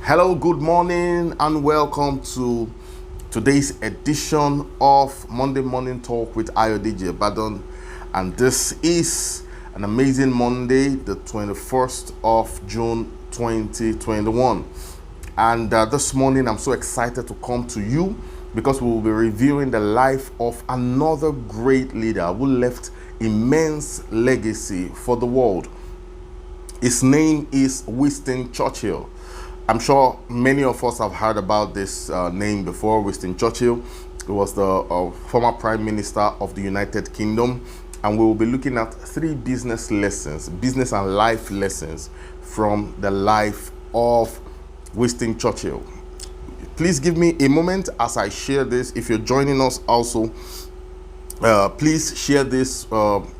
Hello, good morning, and welcome to today's edition of Monday Morning Talk with Ayodiji Badon. And this is an amazing Monday, the 21st of June 2021. And this morning, I'm so excited to come to you because we will be reviewing the life of another great leader who left immense legacy for the world. His name is Winston Churchill. I'm sure many of us have heard about this name before. Winston Churchill. He was the former Prime Minister of the United Kingdom, and we will be looking at three business and life lessons from the life of Winston Churchill. Please give me a moment as I share this. If you're joining us also, please share this,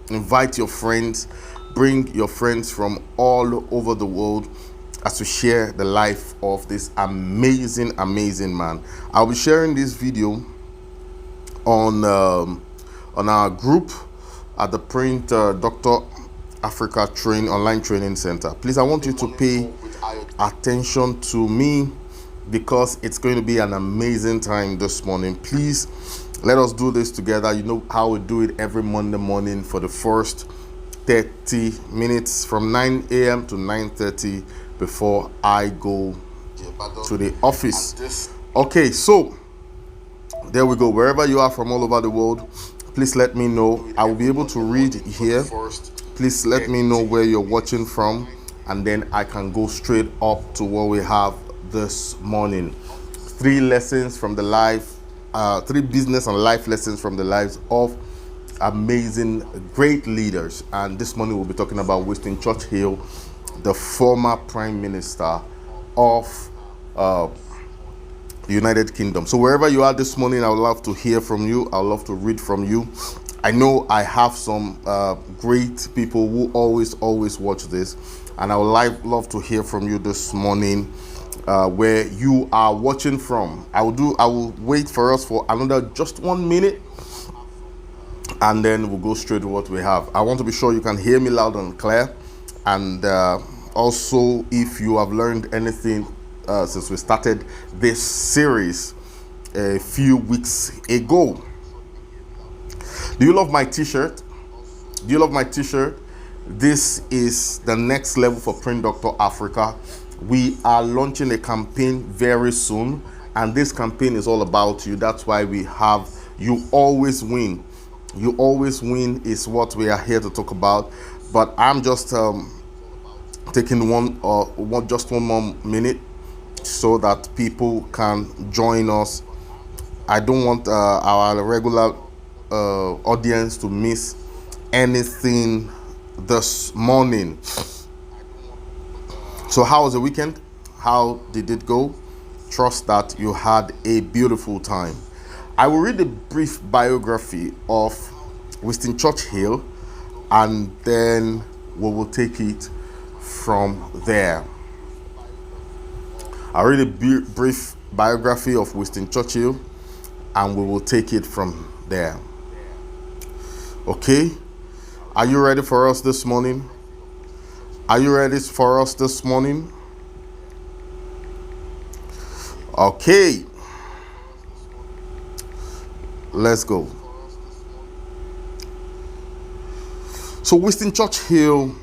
invite your friends, bring your friends from all over the world as we share the life of this amazing man. I'll be sharing this video on our group at the Print Dr. Africa online training center. Please, I want you to pay attention to me because it's going to be an amazing time this morning. Please let us do this together. You know how we do it every Monday morning for the first 30 minutes from 9 a.m. to 9:30 before I go to the office. Okay, so there we go. Wherever you are from all over the world, please let me know. I will be able to read here. Please let me know where you're watching from, and then I can go straight up to what we have this morning. Three lessons from the life, three business and life lessons from the lives of amazing, great leaders. And this morning we'll be talking about Winston Churchill, the former Prime Minister of the United Kingdom. So wherever you are this morning, I would love to hear from you. I would love to read from you. I know I have some great people who always watch this, and I would love to hear from you this morning, where you are watching from. I will wait for us for another just 1 minute, and then we'll go straight to what we have. I want to be sure you can hear me loud and clear. And also, if you have learned anything since we started this series a few weeks ago. Do you love my t-shirt? Do you love my t-shirt? This is the next level for Print Doctor Africa. We are launching a campaign very soon, and this campaign is all about you. That's why we have You Always Win. You Always Win is what we are here to talk about. But I'm just taking just one more minute so that people can join us. I don't want our regular audience to miss anything this morning. So how was the weekend? How did it go? Trust that you had a beautiful time. I will read a brief biography of Winston Churchill, and then we will take it from there. I'll read a brief biography of Winston Churchill, and we will take it from there. Okay? Are you ready for us this morning? Are you ready for us this morning? Okay. Let's go. So Winston Churchill,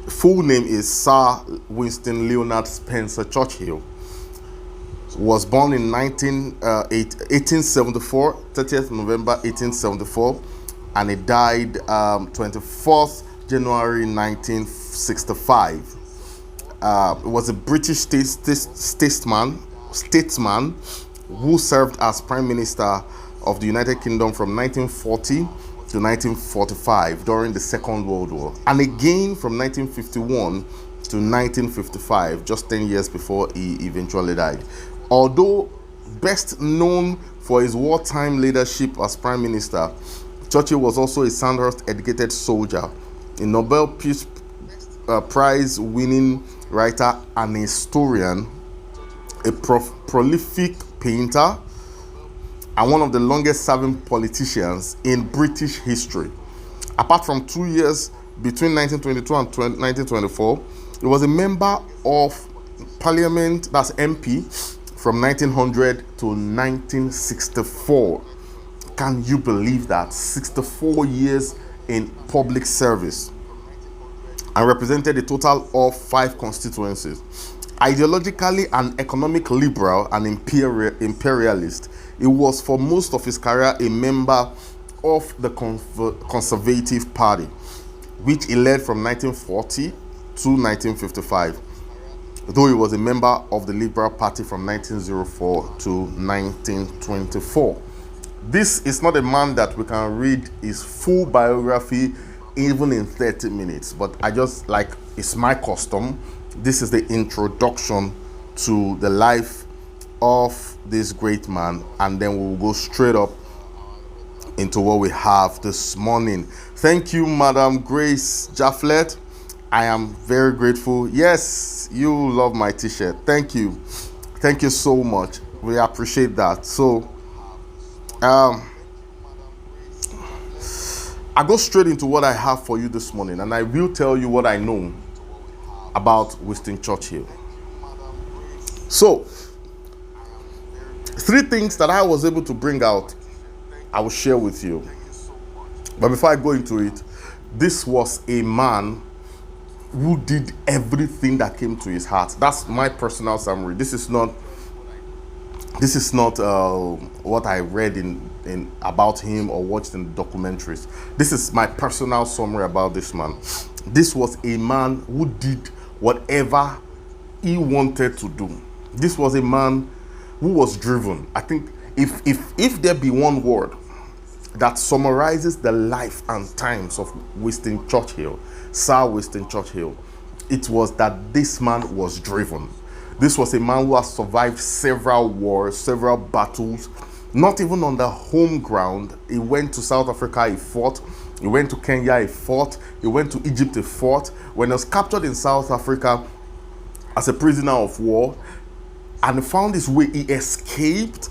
full name is Sir Winston Leonard Spencer Churchill, was born in 1874, 30th November 1874, and he died 24th January 1965. He was a British statesman who served as Prime Minister of the United Kingdom from 1940 to 1945 during the Second World War, and again from 1951 to 1955, just 10 years before he eventually died. Although best known for his wartime leadership as Prime Minister, Churchill was also a Sandhurst-educated soldier, a Nobel Peace Prize winning writer and historian, a prolific painter, and one of the longest serving politicians in British history. Apart from 2 years between 1922 and 1924, he was a member of Parliament, that's MP, from 1900 to 1964. Can you believe that? 64 years in public service, and represented a total of 5 constituencies. Ideologically an economic liberal and imperialist, he was for most of his career a member of the Conservative Party, which he led from 1940 to 1955, though he was a member of the Liberal Party from 1904 to 1924. This is not a man that we can read his full biography even in 30 minutes, but I just, like it's my custom, this is the introduction to the life of this great man, and then we'll go straight up into what we have this morning. Thank you, Madam Grace Jafflet. I am very grateful. Yes, you love my t-shirt. Thank you. Thank you so much. We appreciate that. So, I go straight into what I have for you this morning, and I will tell you what I know about Winston Churchill. So, 3 things that I was able to bring out, I will share with you. But before I go into it, this was a man who did everything that came to his heart. That's my personal summary. This is not what I read in about him or watched in the documentaries. This is my personal summary about this man. This was a man who did whatever he wanted to do. This was a man who was driven. I think if there be one word that summarizes the life and times of Winston Churchill, Sir Winston Churchill, it was that this man was driven. This was a man who has survived several wars, several battles, not even on the home ground. He went to South Africa, he fought. He went to Kenya, he fought. He went to Egypt, he fought. When he was captured in South Africa as a prisoner of war and found his way, he escaped,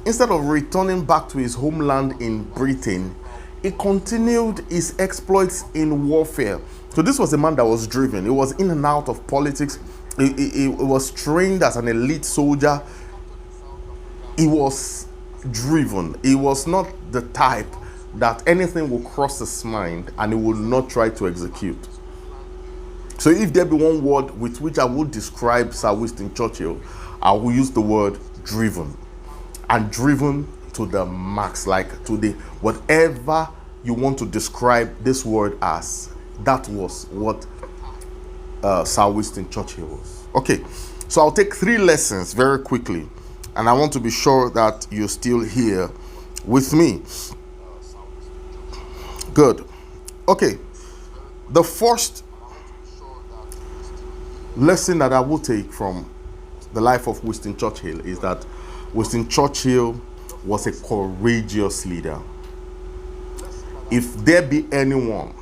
Instead of returning back to his homeland in Britain, he continued his exploits in warfare. So this was a man that was driven. He was in and out of politics. He was trained as an elite soldier. He was driven. He was not the type that anything will cross his mind and he will not try to execute. So if there be one word with which I would describe Sir Winston Churchill, I will use the word driven. And driven to the max, like to the whatever you want to describe this word as. That was what Sir Winston Churchill was. Okay, so I'll take 3 lessons very quickly, and I want to be sure that you're still here with me. Good. Okay, the first lesson that I will take from the life of Winston Churchill is that Winston Churchill was a courageous leader. If there be anyone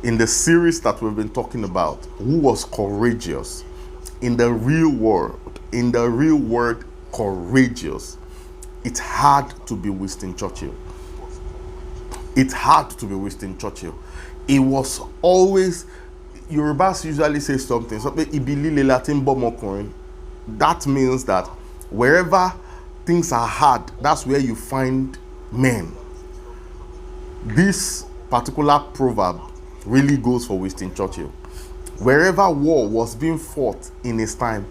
in the series that we've been talking about who was courageous in the real world, courageous, it had to be Winston Churchill. It had to be Winston Churchill. It was always, Yorubas usually say something, that means that wherever things are hard, that's where you find men. This particular proverb really goes for Winston Churchill. Wherever war was being fought in his time,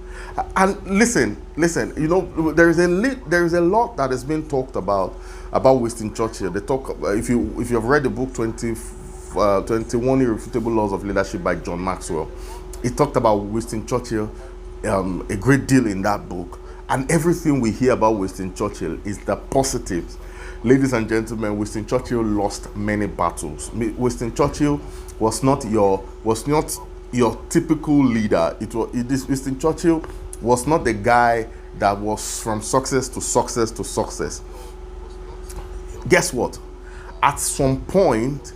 and listen, there is a lot that has been talked about Winston Churchill. They talk, if you have read the book 21 Irrefutable Laws of Leadership by John Maxwell, he talked about Winston Churchill a great deal in that book. And everything we hear about Winston Churchill is the positives. Ladies and gentlemen, Winston Churchill lost many battles. Winston Churchill was not your typical leader. Winston Churchill was not the guy that was from success to success to success. Guess what? At some point,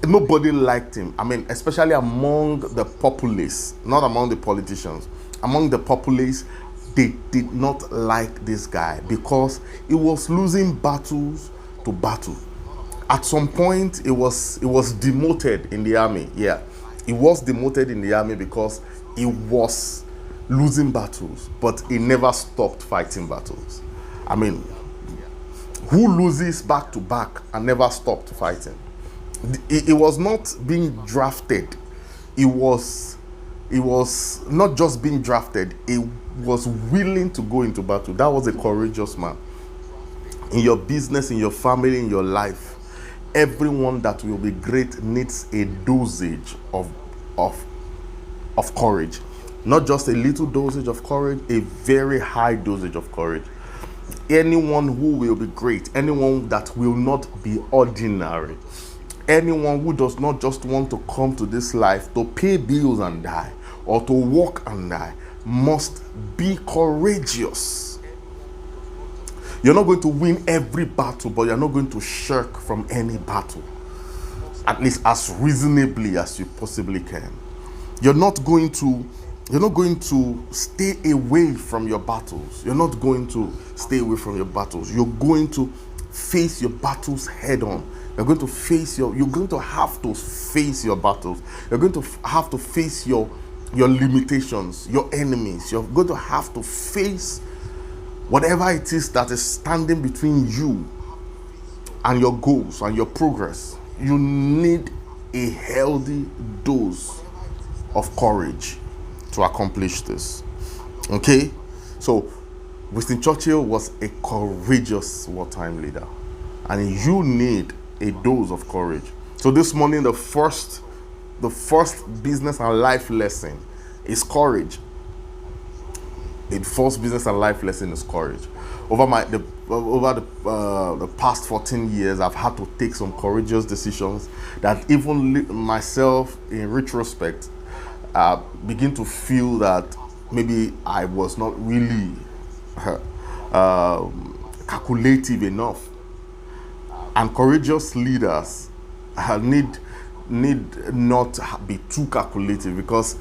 nobody liked him. I mean, especially among the populace, not among the politicians. Among the populace, they did not like this guy because he was losing battles to battle. At some point, it was demoted in the army. Yeah, he was demoted in the army because he was losing battles, but he never stopped fighting battles. I mean, who loses back to back and never stopped fighting? It was not being drafted. It was not just being drafted. He was willing to go into battle. That was a courageous man. In your business, in your family, in your life, everyone that will be great needs a dosage of courage. Not just a little dosage of courage, a very high dosage of courage. Anyone who will be great, anyone that will not be ordinary, anyone who does not just want to come to this life to pay bills and die, or to walk and die, must be courageous. You're not going to win every battle, but you're not going to shirk from any battle, at least as reasonably as you possibly can. You're not going to stay away from your battles. You're not going to stay away from your battles. You're going to face your battles head on. You're going to have to face your battles. You're going to have to face your limitations, your enemies. You're going to have to face whatever it is that is standing between you and your goals and your progress. You need a healthy dose of courage to accomplish this. Okay? So, Winston Churchill was a courageous wartime leader. And you need a dose of courage. So this morning, the first business and life lesson is courage. The first business and life lesson is courage. Over the past 14 years, I've had to take some courageous decisions that even myself, in retrospect, begin to feel that maybe I was not really calculative enough. And courageous leaders need not be too calculative, because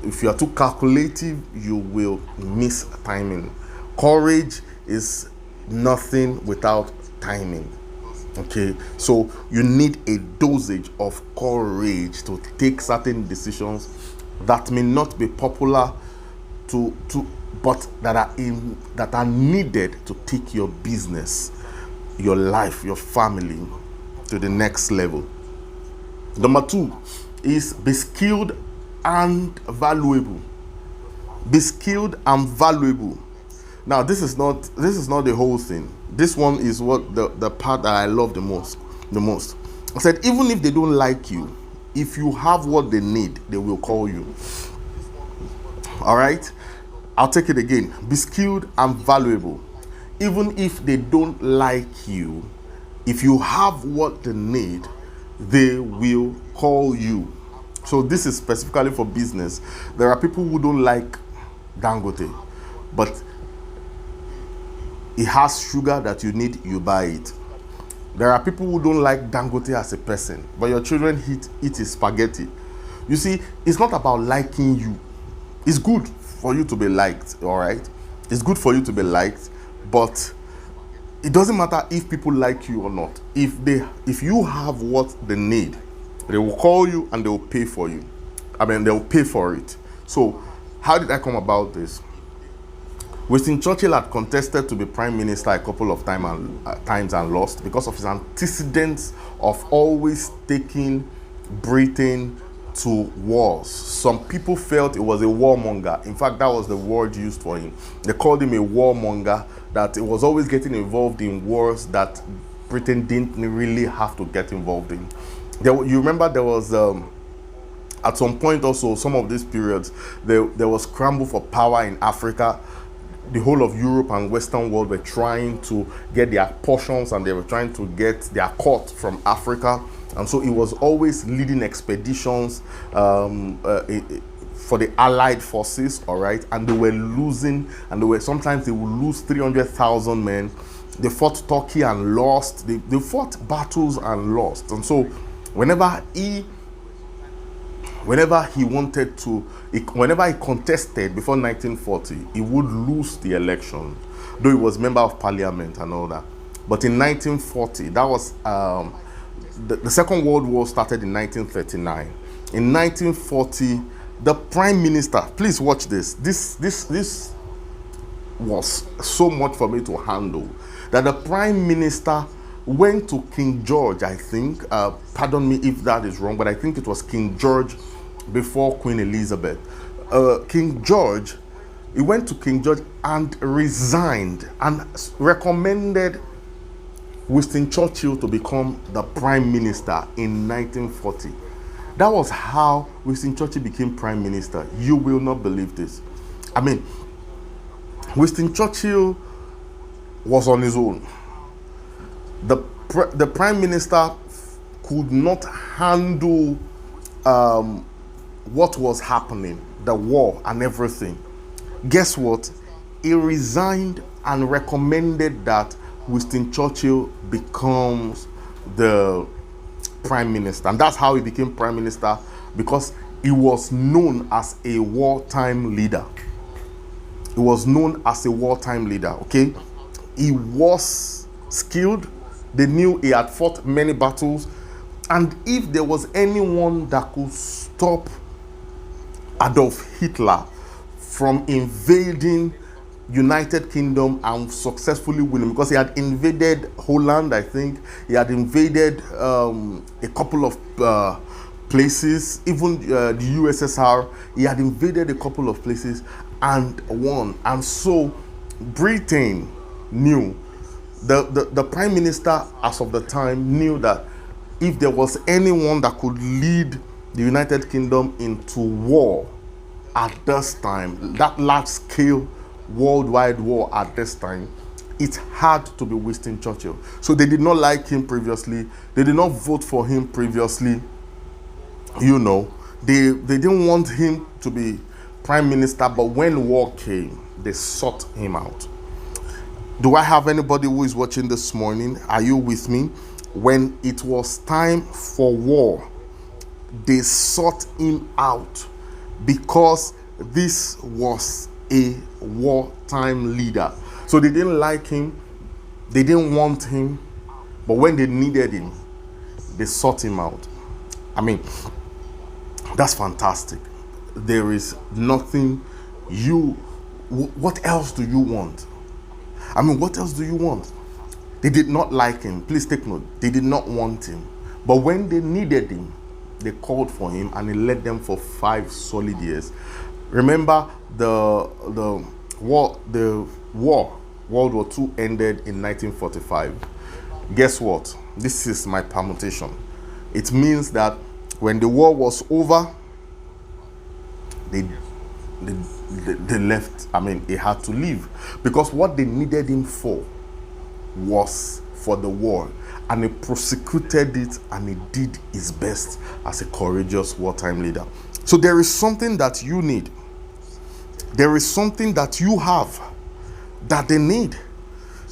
if you are too calculative, you will miss timing. Courage is nothing without timing. Okay, so you need a dosage of courage to take certain decisions that may not be popular but that are needed to take your business, your life, your family to the next level. Number 2 is be skilled and valuable. Be skilled and valuable. Now, this is not the whole thing. This one is what the part that I love the most. I said, even if they don't like you, if you have what they need, they will call you. All right? I'll take it again. Be skilled and valuable. Even if they don't like you, if you have what they need, they will call you. So this is specifically for business. There are people who don't like Dangote, but it has sugar that you need, you buy it. There are people who don't like Dangote as a person, but your children eat his spaghetti. You see, it's not about liking you. It's good for you to be liked, all right? It's good for you to be liked, but it doesn't matter if people like you or not. If you have what they need, they will call you and they will pay for you. I mean, they will pay for it. So, how did I come about this? Winston Churchill had contested to be prime minister a couple of times and lost because of his antecedents of always taking Britain to wars. Some people felt it was a warmonger. In fact, that was the word used for him. They called him a warmonger, that it was always getting involved in wars that Britain didn't really have to get involved in. You remember there was at some point also, some of these periods, there was scramble for power in Africa. The whole of Europe and Western world were trying to get their portions, and they were trying to get their cut from Africa. And so he was always leading expeditions for the Allied forces, all right? And they were losing, and sometimes they would lose 300,000 men. They fought Turkey and lost. They fought battles and lost. And so whenever he contested before 1940, he would lose the election, though he was member of parliament and all that. But in 1940, that was the Second World War started in 1939. In 1940, The prime minister, please watch this. This was so much for me to handle, that the prime minister went to King George, I think, pardon me if that is wrong, but I think it was King George before Queen Elizabeth. King George, he went to King George and resigned and recommended Winston Churchill to become the prime minister in 1940. That was how Winston Churchill became prime minister. You will not believe this. I mean, Winston Churchill was on his own. The prime minister could not handle what was happening, the war and everything. Guess what? He resigned and recommended that Winston Churchill becomes the prime minister. And that's how he became prime minister, because he was known as a wartime leader. He was known as a wartime leader, okay? He was skilled. They knew he had fought many battles. And if there was anyone that could stop Adolf Hitler from invading United Kingdom and successfully winning, because he had invaded Holland, I think. He had invaded a couple of places, even the USSR. He had invaded a couple of places and won. And so Britain knew, the prime minister as of the time knew that if there was anyone that could lead the United Kingdom into war at this time, that large-scale worldwide war at this time, it had to be Winston Churchill. So they did not like him previously. They did not vote for him previously. You know, they didn't want him to be prime minister, but when war came, they sought him out. Do I have anybody who is watching this morning? Are you with me? When it was time for war, they sought him out because this was a wartime leader. So they didn't like him, they didn't want him, but when they needed him, they sought him out. I mean, that's fantastic. There is nothing what else do you want? I mean, what else do you want? They did not like him. Please take note. They did not want him. But when they needed him, they called for him, and he led them for 5 solid years. Remember, the war, World War II ended in 1945. Guess what? This is my permutation. It means that when the war was over, they left. I mean, he had to leave, because what they needed him for was for the war, and he prosecuted it, and he did his best as a courageous wartime leader. So there is something that you need. There is something that you have that they need.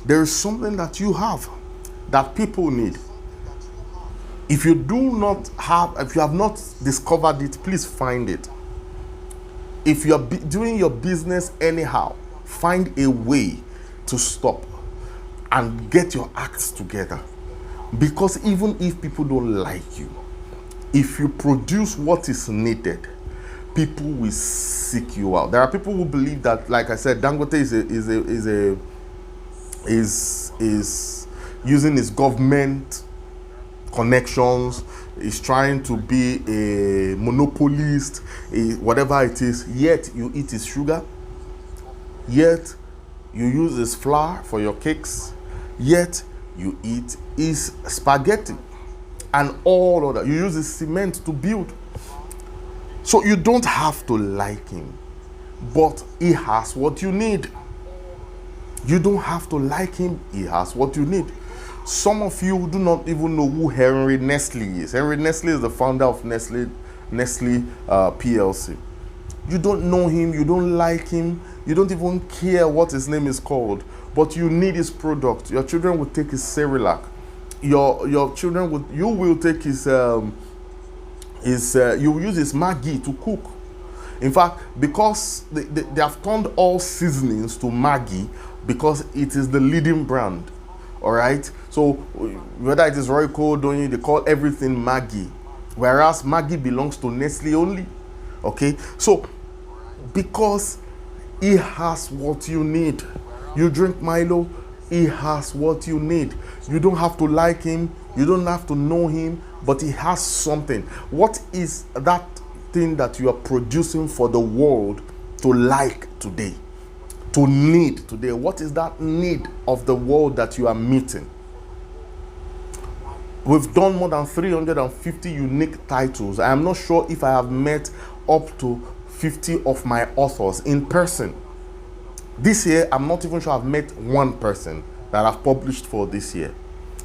There is something that you have that people need. If you have not discovered it, please find it. If you're doing your business anyhow, find a way to stop and get your acts together. Because even if people don't like you, if you produce what is needed, people will seek you out. There are people who believe that, like I said, Dangote is using his government connections, is trying to be a monopolist, whatever it is. Yet you eat his sugar, yet you use his flour for your cakes, yet you eat his spaghetti and all of that. You use his cement to build. So you don't have to like him, but he has what you need. You don't have to like him, he has what you need. Some of you do not even know who Henry Nestle is. Henry Nestle is the founder of Nestle PLC. You don't know him, you don't like him, you don't even care what his name is called, but you need his product. Your children will take his Cerelac. Your children will take his you will use his Maggi to cook. In fact, because they have turned all seasonings to Maggi, because it is the leading brand. All right, so whether it is Royco, they call everything Maggi, whereas Maggi belongs to Nestle only. Okay, so because he has what you need. You drink Milo, he has what you need. You don't have to like him, you don't have to know him, but he has something. What is that thing that you are producing for the world to like today, to need today? What is that need of the world that you are meeting? We've done more than 350 unique titles. I am not sure if I have met up to 50 of my authors in person. This year, I'm not even sure I've met one person that I've published for this year.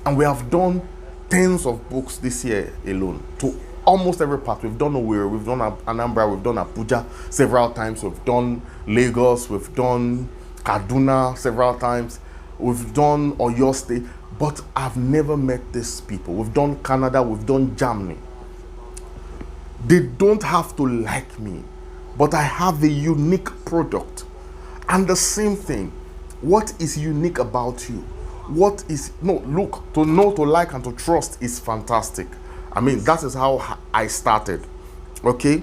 And we have done tens of books this year alone to almost every part. We've done Owerri, we've done Anambra, we've done Abuja several times, we've done Lagos, we've done Kaduna several times, we've done Oyo State, but I've never met these people. We've done Canada, we've done Germany. They don't have to like me, but I have a unique product. And the same thing, what is unique about you? What is, no, look, to know, to like, and to trust is fantastic. I mean, that is how I started, okay?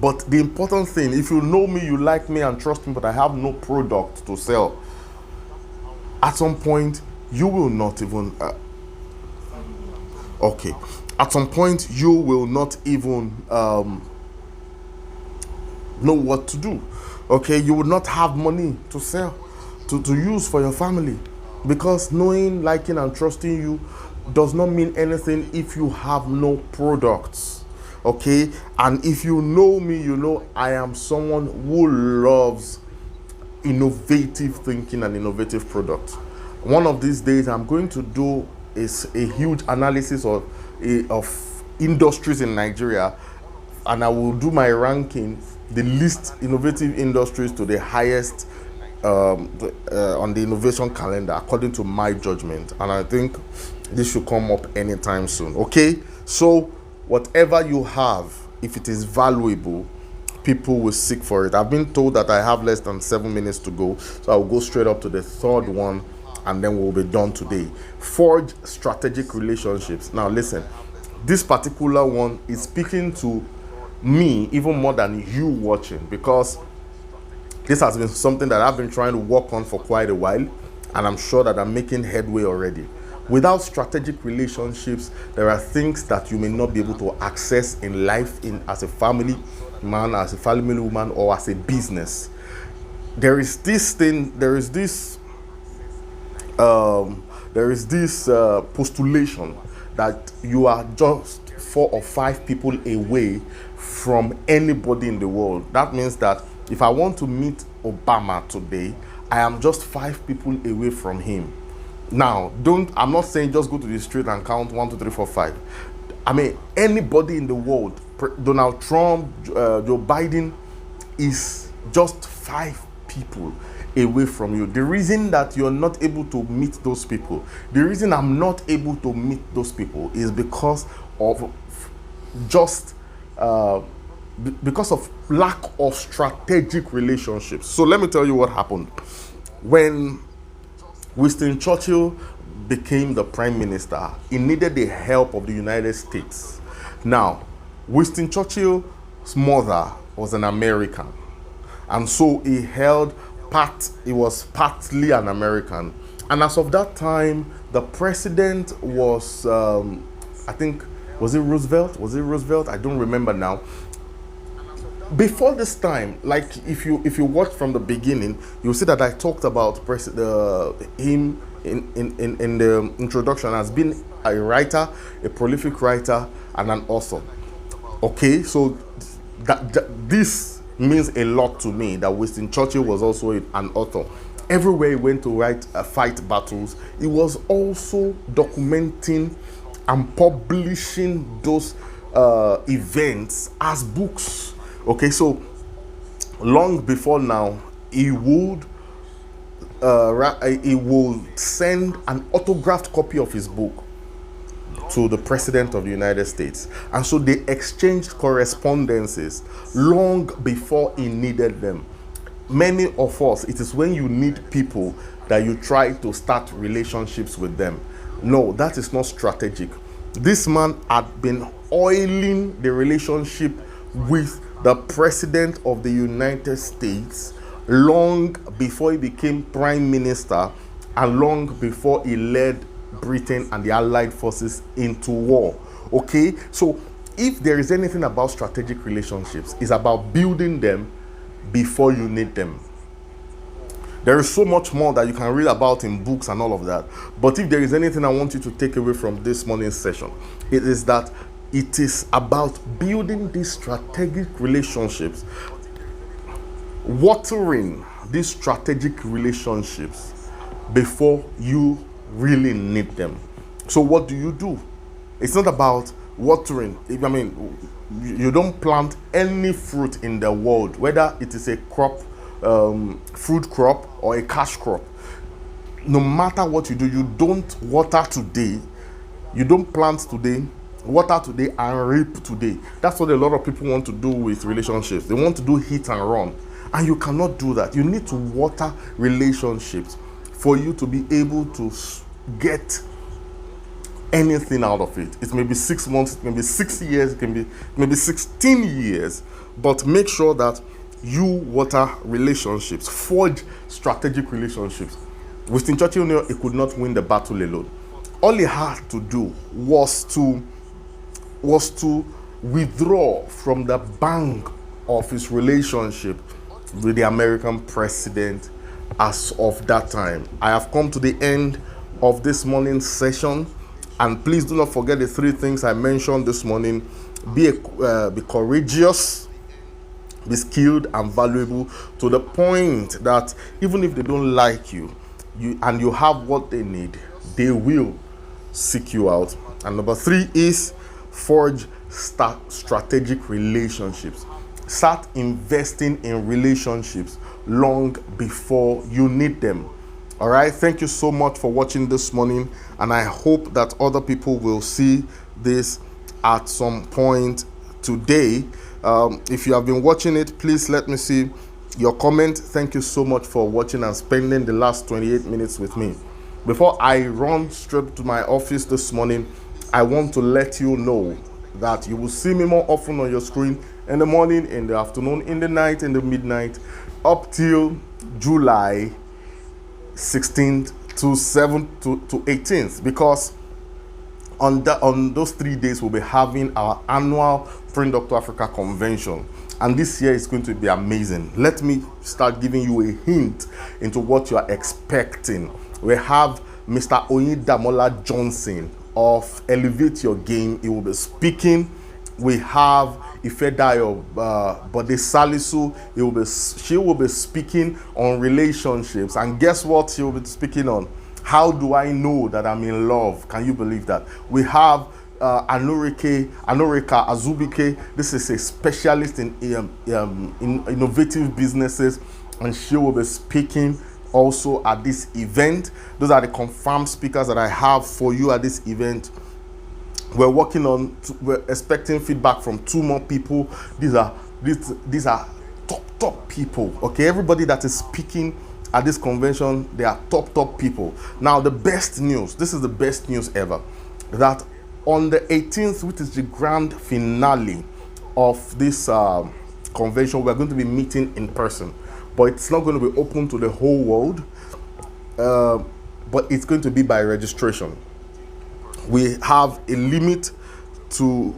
But the important thing, if you know me, you like me and trust me, but I have no product to sell, at some point, you will not even, okay, at some point, you will not even know what to do. Okay, you will not have money to sell, to use for your family, because knowing, liking, and trusting you does not mean anything if you have no products. Okay, and if you know me, you know I am someone who loves innovative thinking and innovative products. One of these days, I'm going to do is a huge analysis of industries in Nigeria, and I will do my ranking, the least innovative industries to the highest on the innovation calendar, according to my judgment. And I think this should come up anytime soon. Okay, so whatever you have, if it is valuable, people will seek for it. I've been told that I have less than 7 minutes to go, so I'll go straight up to the third one, and then we'll be done today. Forge strategic relationships. Now listen, this particular one is speaking to me even more than you watching, because this has been something that I've been trying to work on for quite a while, and I'm sure that I'm making headway already. Without strategic relationships, there are things that you may not be able to access in life, as a family man, as a family woman, or as a business. There is this postulation that you are just 4 or 5 people away from anybody in the world. That means that if I want to meet Obama today, I am just 5 people away from him. Now, I'm not saying just go to the street and count 1, 2, 3, 4, 5. I mean, anybody in the world, Donald Trump, Joe Biden, is just 5 people away from you. The reason that you're not able to meet those people, the reason I'm not able to meet those people is because of because of lack of strategic relationships. So let me tell you what happened. When Winston Churchill became the prime minister, he needed the help of the United States. Now, Winston Churchill's mother was an American, and so he was partly an American. And as of that time, the president was, I think, was it Roosevelt? I don't remember now. Before this time, like if you watch from the beginning, you'll see that I talked about him in the introduction as being a writer, a prolific writer, and an author. Okay, so this means a lot to me, that Winston Churchill was also an author. Everywhere he went to fight battles, he was also documenting and publishing those events as books. Okay, so long before now, he would send an autographed copy of his book to the President of the United States. And so they exchanged correspondences long before he needed them. Many of us, it is when you need people that you try to start relationships with them. No, that is not strategic. This man had been oiling the relationship with the president of the United States long before he became prime minister and long before he led Britain and the Allied forces into war. Okay, so if there is anything about strategic relationships, it's about building them before you need them. There is so much more that you can read about in books and all of that. But if there is anything I want you to take away from this morning's session, it is that it is about building these strategic relationships, watering these strategic relationships before you really need them. So what do? It's not about watering. I mean, you don't plant any fruit in the world, whether it is a crop, fruit crop or a cash crop. No matter what you do, you don't water today, you don't plant today, water today and reap today. That's what a lot of people want to do with relationships. They want to do hit and run, and you cannot do that. You need to water relationships for you to be able to get anything out of it. It may be 6 months, it may be 6 years, it can be maybe 16 years, but make sure that you water relationships, forge strategic relationships. Winston Churchill knew he could not win the battle alone. All he had to do was to withdraw from the bank of his relationship with the American president as of that time. I have come to the end of this morning's session, and please do not forget the 3 things I mentioned this morning. Be courageous, be skilled and valuable, to the point that even if they don't like you and you have what they need, they will seek you out. And number 3 is forge strategic relationships. Start investing in relationships long before you need them. All right, thank you so much for watching this morning, and I hope that other people will see this at some point today. If you have been watching it, please let me see your comment. Thank you so much for watching and spending the last 28 minutes with me. Before I run straight to my office this morning, I want to let you know that you will see me more often on your screen in the morning, in the afternoon, in the night, in the midnight, up till July 16th to 7th to 18th, because on those 3 days we'll be having our annual Print Doctor Africa convention, and this year is going to be amazing. Let me start giving you a hint into what you are expecting. We have Mr. Oyedamola Johnson of Elevate Your Game. He will be speaking. We have Ifedayo Bode Salisu. She will be speaking on relationships. And guess what she will be speaking on? How do I know that I'm in love? Can you believe that? We have Anorika Azubike. This is a specialist in innovative businesses, and she will be speaking also at this event. Those are the confirmed speakers that I have for you at this event. We're expecting feedback from 2 more people. These are top people. Okay, everybody that is speaking at this convention, they are top people. Now, the best news, this is the best news ever, that on the 18th, which is the grand finale of this convention, we're going to be meeting in person, but it's not going to be open to the whole world, but it's going to be by registration. We have a limit to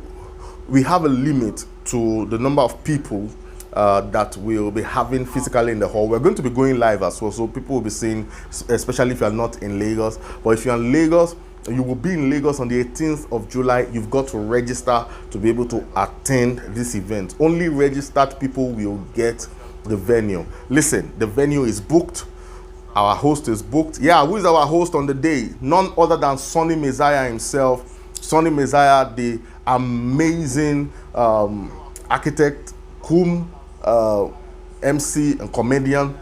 the number of people that we'll be having physically in the hall. We're going to be going live as well, so people will be seeing, especially if you're not in Lagos. But if you're in Lagos, you will be in Lagos on the 18th of July. You've got to register to be able to attend this event. Only registered people will get the venue. Listen, the venue is booked. Our host is booked. Yeah, who is our host on the day? None other than Sonny Messiah himself. Sonny Messiah, the amazing architect, whom MC and comedian.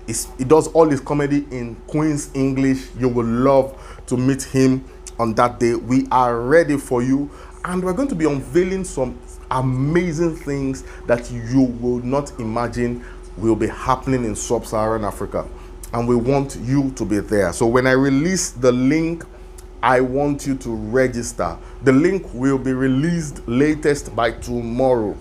He does all his comedy in Queen's English. You will love to meet him on that day. We are ready for you, and we're going to be unveiling some amazing things that you will not imagine will be happening in sub-Saharan Africa, and we want you to be there. So when I release the link, I want you to register. The link will be released latest by tomorrow.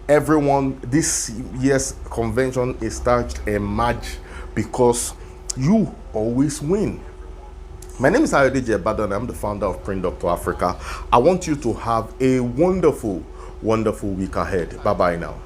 Everyone, this year's convention is started a match because you always win. My name is Ayodeji Ebadan. I'm the founder of Print Doctor Africa. I want you to have a wonderful, wonderful week ahead. Bye bye now.